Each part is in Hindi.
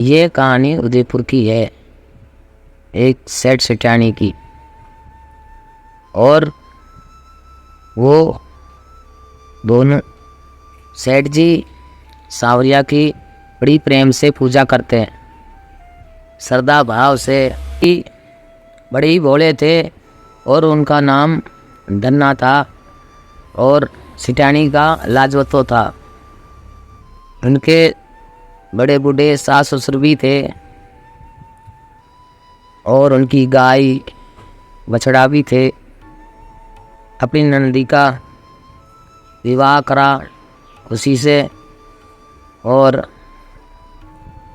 ये कहानी उदयपुर की है, एक सेठ सेठानी की। और वो दोनों सेठ जी सांवरिया की बड़ी प्रेम से पूजा करते हैं, श्रद्धा भाव से। बड़े ही भोले थे और उनका नाम धन्ना था और सेठानी का लाजवतो था। उनके बड़े बूढ़े सास ससुर भी थे और उनकी गाय बछड़ा भी थे। अपनी नंदी का विवाह करा खुशी से और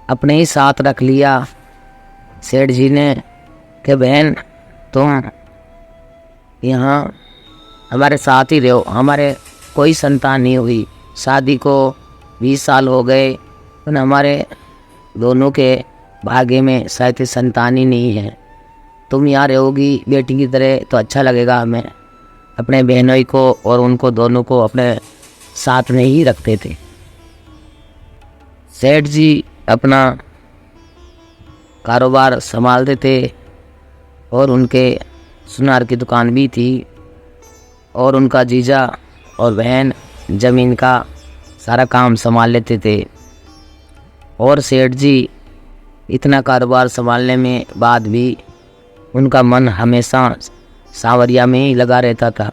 अपने ही साथ रख लिया सेठ जी ने कि बहन तुम यहाँ हमारे साथ ही रहो। हमारे कोई संतान नहीं हुई, शादी को 20 साल हो गए, पर हमारे दोनों के भाग्य में शायद संतान ही नहीं है। तुम यहाँ रहोगी बेटी की तरह तो अच्छा लगेगा हमें। अपने बहनों को और उनको दोनों को अपने साथ में ही रखते थे। सेठ जी अपना कारोबार संभालते थे और उनके सुनार की दुकान भी थी और उनका जीजा और बहन ज़मीन का सारा काम संभाल लेते थे। और सेठ जी इतना कारोबार संभालने में बाद भी उनका मन हमेशा सांवरिया में ही लगा रहता था।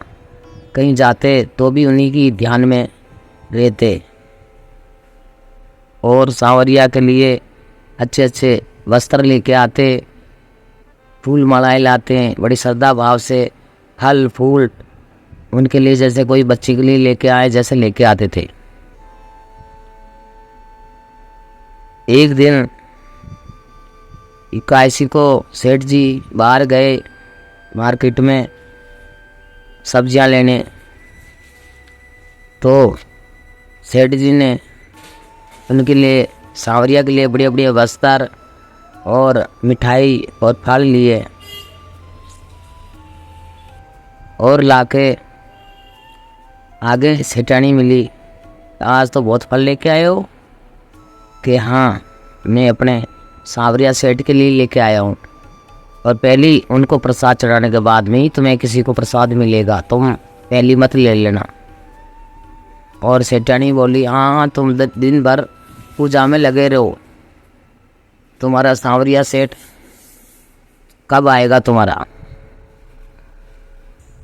कहीं जाते तो भी उन्हीं की ध्यान में रहते और सांवरिया के लिए अच्छे अच्छे वस्त्र लेके आते, फूल मालाएं लाते हैं बड़ी श्रद्धा भाव से। फल फूल उनके लिए जैसे कोई बच्ची के लिए लेके आए जैसे लेके आते थे। एक दिन इक्यासी को सेठ जी बाहर गए मार्केट में सब्जियां लेने, तो सेठ जी ने उनके लिए सांवरिया के लिए बढ़िया बढ़िया वस्त्र और मिठाई और फल लिए और लाके आगे सेठानी मिली। आज तो बहुत फल लेके आए हो? कि हाँ, मैं अपने सांवरिया सेठ के लिए लेके आया हूँ और पहली उनको प्रसाद चढ़ाने के बाद में ही तुम्हें किसी को प्रसाद मिलेगा, तुम पहली मत ले लेना। और सेठानी बोली हाँ तुम दिन भर पूजा में लगे रहो, तुम्हारा सांवरिया सेठ कब आएगा तुम्हारा।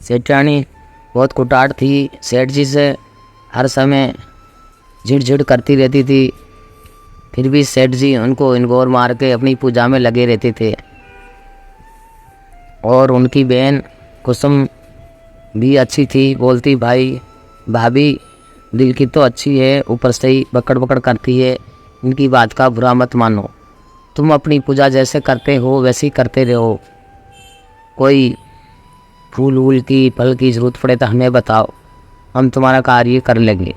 सेठानी बहुत कुटाट थी, सेठ जी से हर समय झिड़झिड़ करती रहती थी, फिर भी सेठ जी उनको इनगोर मार के अपनी पूजा में लगे रहते थे। और उनकी बहन कुसुम भी अच्छी थी, बोलती भाई भाभी दिल की तो अच्छी है, ऊपर से ही बकड़ बकड़ करती है, इनकी बात का बुरा मत मानो, तुम अपनी पूजा जैसे करते हो वैसे ही करते रहो। कोई फूल वूल की फल की ज़रूरत पड़े तो हमें बताओ, हम तुम्हारा कार्य कर लेंगे।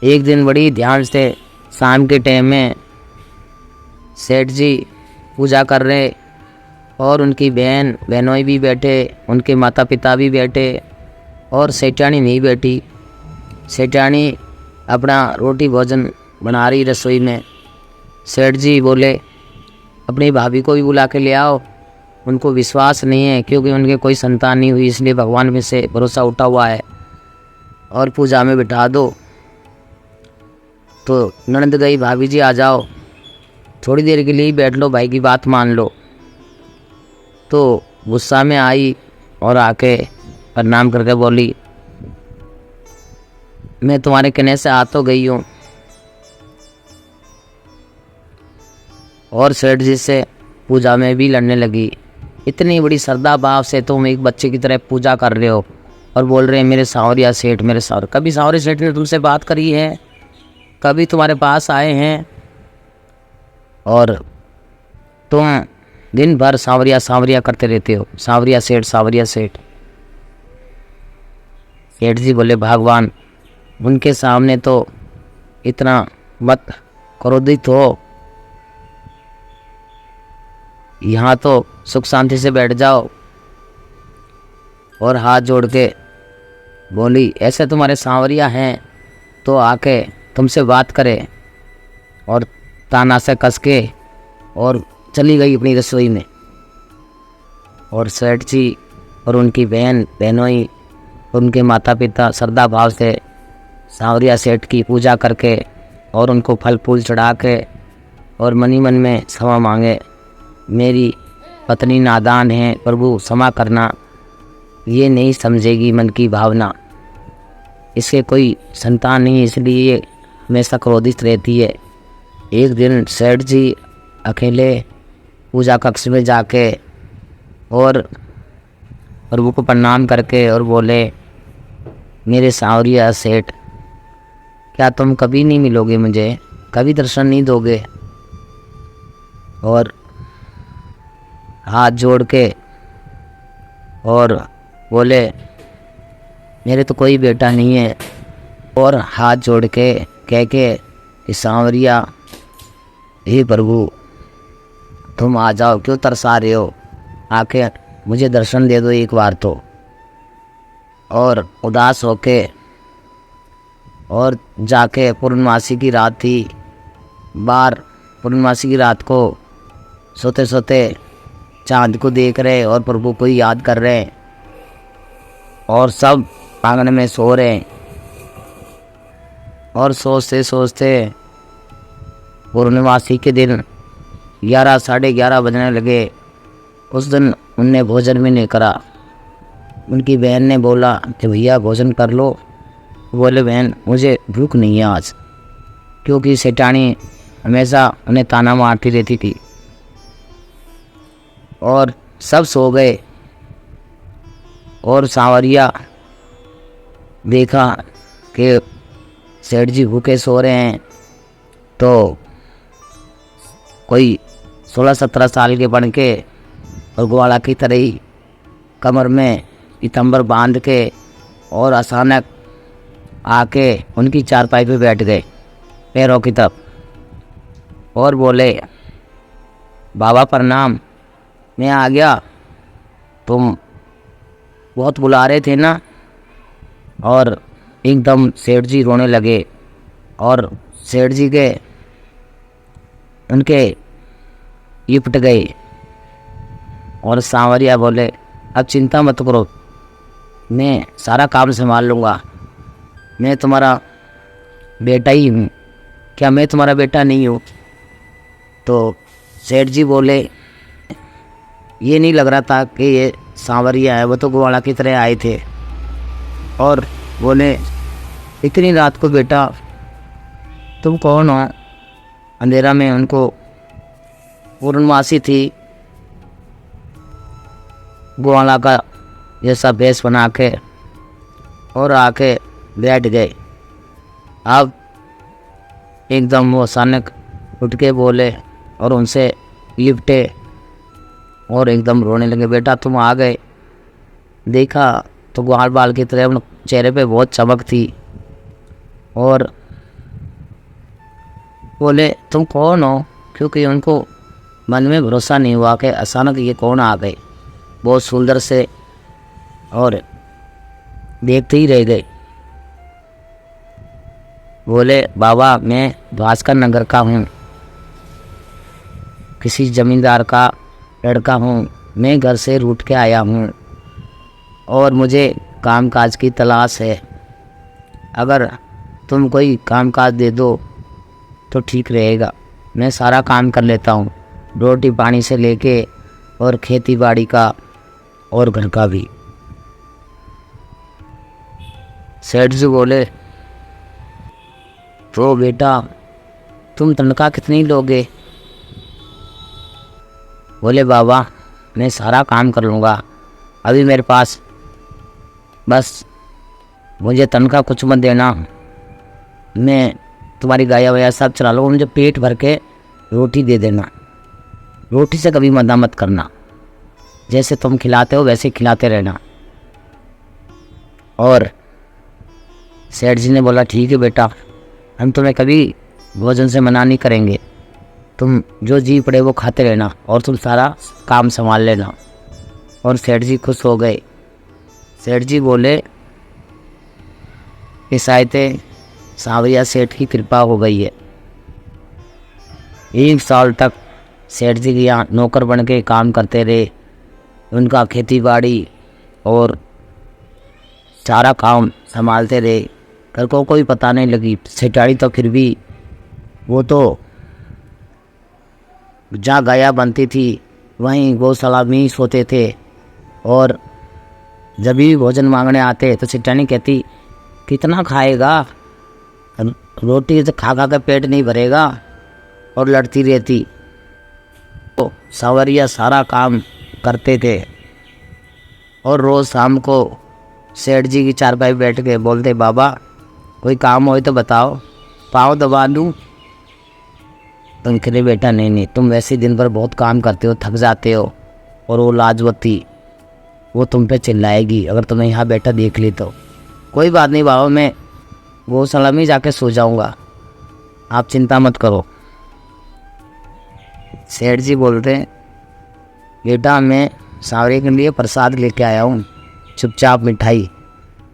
एक दिन बड़ी ध्यान से शाम के टाइम में सेठ जी पूजा कर रहे और उनकी बहनों भी बैठे, उनके माता पिता भी बैठे और सेठानी नहीं बैठी। सेठानी अपना रोटी भोजन बना रही रसोई में। सेठ जी बोले अपनी भाभी को भी बुला के ले आओ, उनको विश्वास नहीं है क्योंकि उनके कोई संतान नहीं हुई, इसलिए भगवान में से भरोसा उठा हुआ है, और पूजा में बिठा दो। तो ननद गई भाभी जी आ जाओ, थोड़ी देर के लिए बैठ लो, भाई की बात मान लो। तो गुस्सा में आई और आके प्रणाम करके बोली मैं तुम्हारे कहने से आ तो गई हूँ। और सेठ जी से पूजा में भी लड़ने लगी। इतनी बड़ी श्रद्धा भाव से तुम एक बच्चे की तरह पूजा कर रहे हो और बोल रहे हैं मेरे सांवरिया सेठ, मेरे सांवरिया। कभी सांवरिया सेठ ने तुमसे बात करी है? कभी तुम्हारे पास आए हैं? और तुम दिन भर सांवरिया सांवरिया करते रहते हो, सांवरिया सेठ सांवरिया सेठ। सेठ जी बोले भगवान उनके सामने तो इतना मत क्रोधित हो, यहाँ तो सुख शांति से बैठ जाओ। और हाथ जोड़ के बोली ऐसे तुम्हारे सांवरिया हैं तो आके तुमसे बात करे और ताना से कस के और चली गई अपनी रसोई में। और सेठ जी और उनकी बहनोई, उनके माता पिता श्रद्धा भाव से सांवरिया सेठ की पूजा करके और उनको फल फूल चढ़ा के और मनी मन में क्षमा मांगे, मेरी पत्नी नादान है, प्रभु क्षमा करना, ये नहीं समझेगी मन की भावना, इसके कोई संतान नहीं, इसलिए ये हमेशा क्रोधित रहती है। एक दिन सेठ जी अकेले पूजा कक्ष में जाके और प्रभु को प्रणाम करके और बोले, मेरे सांवरिया सेठ, क्या तुम कभी नहीं मिलोगे मुझे, कभी दर्शन नहीं दोगे? और हाथ जोड़ के और बोले, मेरे तो कोई बेटा नहीं है। और हाथ जोड़ के कह के कि सांवरिया, हे प्रभु तुम आ जाओ, क्यों तरसा रहे हो, आके मुझे दर्शन दे दो एक बार तो। और उदास होके और जाके पूर्णमासी की रात थी, बाहर पूर्णमासी की रात को सोते सोते चांद को देख रहे और प्रभु को ही याद कर रहे हैं और सब आंगन में सो रहे हैं। और सोचते सोचते पूर्णमासी के दिन 11 साढ़े 11 बजने लगे। उस दिन उनने भोजन भी नहीं करा। उनकी बहन ने बोला कि भैया भोजन कर लो। बोले, बहन मुझे भूख नहीं है आज, क्योंकि सेठानी हमेशा उन्हें ताना मारती रहती थी। और सब सो गए और सांवरिया देखा कि सेठ जी भूखे सो रहे हैं, तो कोई 16-17 साल के बन के और ग्वाला की तरह ही कमर में पीतम्बर बांध के और अचानक आके उनकी चारपाई पे बैठ गए पैरों की तरफ और बोले, बाबा प्रणाम, मैं आ गया, तुम बहुत बुला रहे थे ना। और एकदम सेठ जी रोने लगे और सेठ जी के उनके लिपट गए। और सांवरिया बोले, अब चिंता मत करो, मैं सारा काम संभाल लूँगा, मैं तुम्हारा बेटा ही हूँ, क्या मैं तुम्हारा बेटा नहीं हूँ? तो सेठ जी बोले, ये नहीं लग रहा था कि ये सांवरिया है, वो तो ग्वाला की तरह आए थे। और बोले, इतनी रात को बेटा तुम कौन हो? अंधेरा में उनको पूर्णमासी थी, ग्वाला का जैसा भेष बना के और आके बैठ गए। अब एकदम वो अचानक उठ के बोले और उनसे लिपटे और एकदम रोने लगे, बेटा तुम आ गए। देखा तो ग्वाल बाल की तरह उन चेहरे पे बहुत चमक थी और बोले, तुम कौन हो? क्योंकि उनको मन में भरोसा नहीं हुआ कि अचानक ये कौन आ गए। बहुत सुंदर से और देखते ही रह गए। बोले, बाबा मैं भास्कर नगर का हूँ, किसी जमींदार का लड़का हूँ, मैं घर से रूठ के आया हूँ और मुझे कामकाज की तलाश है। अगर तुम कोई कामकाज दे दो तो ठीक रहेगा, मैं सारा काम कर लेता हूँ, रोटी पानी से लेके और खेती बाड़ी का और घर का भी। सेठ जी बोले, तो बेटा तुम तनख्वाह कितनी लोगे? बोले, बाबा मैं सारा काम कर लूँगा, अभी मेरे पास बस मुझे तनख्वाह कुछ मत देना, मैं तुम्हारी गाया वाया सब चला लूँगा, मुझे पेट भर के रोटी दे देना, रोटी से कभी मना मत करना, जैसे तुम खिलाते हो वैसे खिलाते रहना। और सेठ जी ने बोला, ठीक है बेटा, हम तुम्हें कभी भोजन से मना नहीं करेंगे, तुम जो जी पड़े वो खाते रहना और तुम सारा काम संभाल लेना। और सेठ जी खुश हो गए। सेठ जी बोले कि शायद सांवरिया सेठ की कृपा हो गई है। 1 साल तक सेठ जी के यहाँ नौकर बन के काम करते रहे। उनका खेती बाड़ी और सारा काम संभालते रहे। घर को कोई पता नहीं लगी। सेठानी तो फिर भी वो तो जहाँ गाया बनती थी वहीं गौशाला में ही सोते थे। और जब भी भोजन मांगने आते तो सेठानी कहती कितना खाएगा, रोटी तो खा खा कर पेट नहीं भरेगा, और लड़ती रहती। तो सावरिया सारा काम करते थे। और रोज़ शाम को सेठ जी की चारपाई बैठ के बोलते बाबा कोई काम हो तो बताओ, पाँव दबा दूँ। तुम कहते बेटा नहीं नहीं, तुम वैसे दिन भर बहुत काम करते हो, थक जाते हो। और वो लाजवती वो तुम पे चिल्लाएगी अगर तुम्हें यहाँ बैठा देख ली तो। कोई बात नहीं बाबा, मैं गौशाला में जाके सो जाऊँगा, आप चिंता मत करो। सेठ जी बोलते बेटा मैं सावरे के लिए प्रसाद लेके आया हूँ, चुपचाप मिठाई,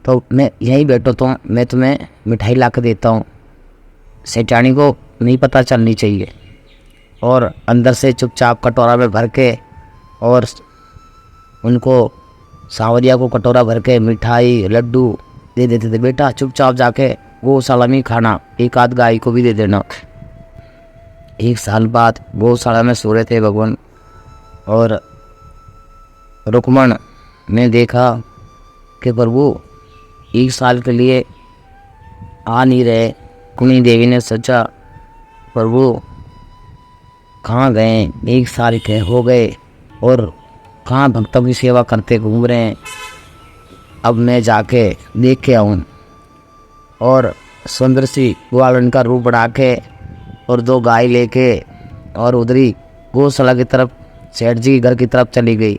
तो मैं यहीं बैठो तो मैं तुम्हें मिठाई ला के देता हूँ। सेठानी को नहीं पता चलनी चाहिए। और अंदर से चुपचाप कटोरा में भर के और उनको सांवरिया को कटोरा भर के मिठाई लड्डू दे देते थे। बेटा चुपचाप जाके गौशाला में खाना, एक आध गाय को भी दे देना। 1 साल बाद गौशाला में सो रहे थे भगवान, और रुक्मण ने देखा कि प्रभु 1 साल के लिए आ नहीं रहे। कुनी देवी ने सोचा प्रभु कहाँ गए, 1 साल के हो गए और कहाँ भक्तों की सेवा करते घूम रहे हैं, अब मैं जाके देख के आऊँ। और सुंदर सी ग्वालन का रूप बढ़ा के और 2 गाय लेके और उधरी गौशाला की तरफ सेठ जी के घर की तरफ चली गई।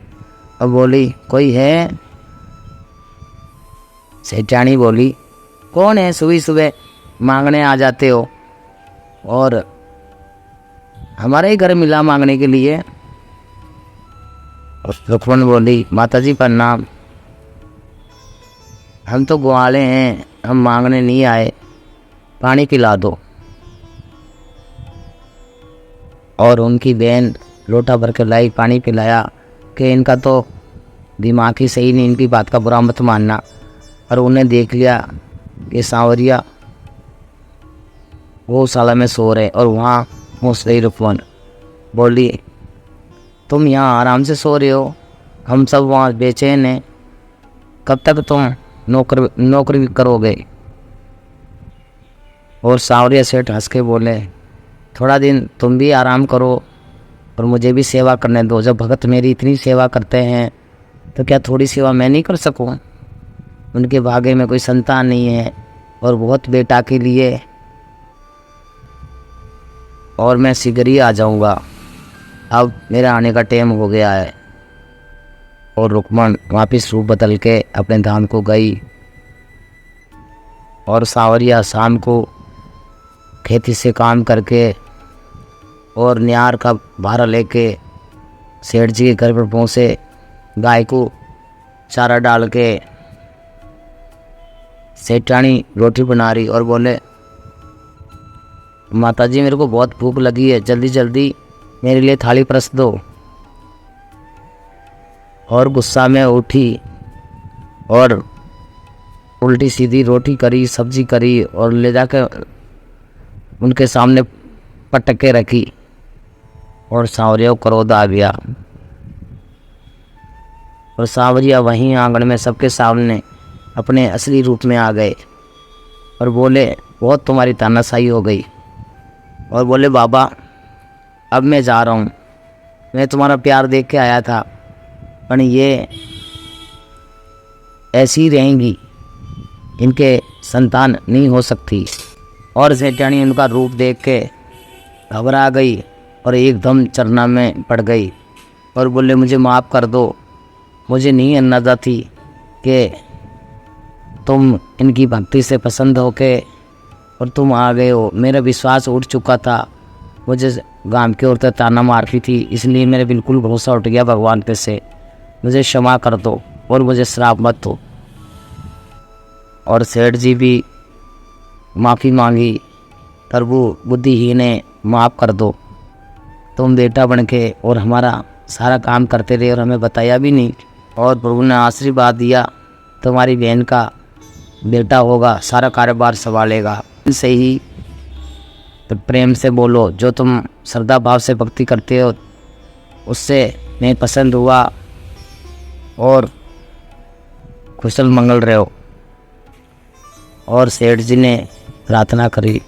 अब बोली कोई है? सेठानी बोली कौन है, सुबह सुबह मांगने आ जाते हो, और हमारे ही घर मिला मांगने के लिए। रुक्मण बोली माताजी प्रणाम, हम तो ग्वाले हैं, हम मांगने नहीं आए, पानी पिला दो। और उनकी बहन लोटा भर के लाई, पानी पिलाया कि इनका तो दिमाग ही सही नहीं, इनकी बात का बुरा मत मानना। और उन्हें देख लिया कि सांवरिया गौशाला में सो रहे और वहाँ पहुँच रही। रुक्मण बोली तुम यहाँ आराम से सो रहे हो, हम सब वहाँ बेचैन हैं, कब तक तुम नौकरी करोगे? और सांवरिया सेठ हंस के बोले थोड़ा दिन तुम भी आराम करो और मुझे भी सेवा करने दो। जब भगत मेरी इतनी सेवा करते हैं तो क्या थोड़ी सेवा मैं नहीं कर सकूं? उनके भाग्य में कोई संतान नहीं है और बहुत बेटा के लिए, और मैं शीघ्र ही आ जाऊंगा, अब मेरा आने का टाइम हो गया है। और रुक्मण वापस रूप बदल के अपने धाम को गई। और सांवरिया शाम को खेती से काम करके और नियार का भारा लेके सेठ जी के घर पर पहुँचे। गाय को चारा डाल के सेठानी रोटी बना रही और बोले माताजी मेरे को बहुत भूख लगी है, जल्दी जल्दी मेरे लिए थाली परस दो। और गुस्सा में उठी और उल्टी सीधी रोटी करी, सब्जी करी और ले जाकर उनके सामने पटक के रखी। और सांवरिया को क्रोध आ गया और सांवरिया वहीं आंगन में सबके सामने अपने असली रूप में आ गए और बोले बहुत तुम्हारी तानाशाही हो गई। और बोले बाबा अब मैं जा रहा हूँ, मैं तुम्हारा प्यार देख के आया था, पर ये ऐसी ही रहेंगी, इनके संतान नहीं हो सकती। और सेठानी उनका रूप देख के घबरा गई और एकदम चरना में पड़ गई और बोले मुझे माफ़ कर दो, मुझे नहीं अंदाज़ा थी कि तुम इनकी भक्ति से पसंद हो के और तुम आ गए हो। मेरा विश्वास उठ चुका था, मुझे गांव की औरतें ताना मारती थी, इसलिए मेरा बिल्कुल भरोसा उठ गया भगवान पे से, मुझे क्षमा कर दो और मुझे श्राप मत दो। और सेठ जी भी माफ़ी मांगी, प्रभु बुद्धिहीन है, माफ़ कर दो। तुम बेटा बन के और हमारा सारा काम करते रहे और हमें बताया भी नहीं, और प्रभु ने आशीर्वाद दिया तुम्हारी बहन का बेटा होगा, सारा कारोबार संभालेगा। से ही तो प्रेम से बोलो, जो तुम श्रद्धा भाव से भक्ति करते हो उससे मैं पसंद हुआ, और कुशल मंगल रहे हो। और सेठ जी ने प्रार्थना करी,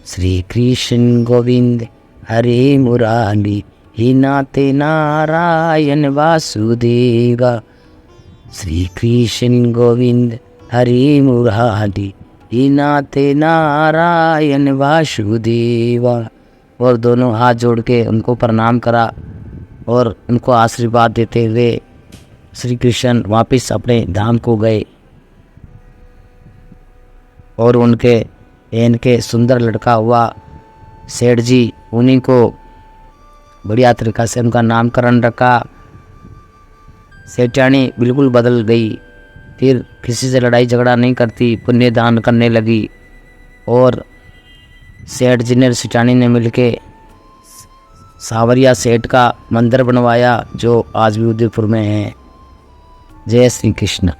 श्री कृष्ण गोविंद हरे मुरारी ही नाते नारायण वासुदेवा। श्री कृष्ण गोविंद हरे मुरारी ही नाते नारायण वासुदेवा। और दोनों हाथ जोड़ के उनको प्रणाम करा और उनको आशीर्वाद देते हुए श्री कृष्ण वापस अपने धाम को गए। और उनके बहन के सुंदर लड़का हुआ सेठ जी, उन्हीं को बढ़िया तरीक़ा से उनका नामकरण रखा। सेठानी बिल्कुल बदल गई, फिर किसी से लड़ाई झगड़ा नहीं करती, पुण्य दान करने लगी। और सेठ जी ने सेठानी ने मिलके सावरिया सेठ का मंदिर बनवाया, जो आज भी उदयपुर में है। जय श्री कृष्ण।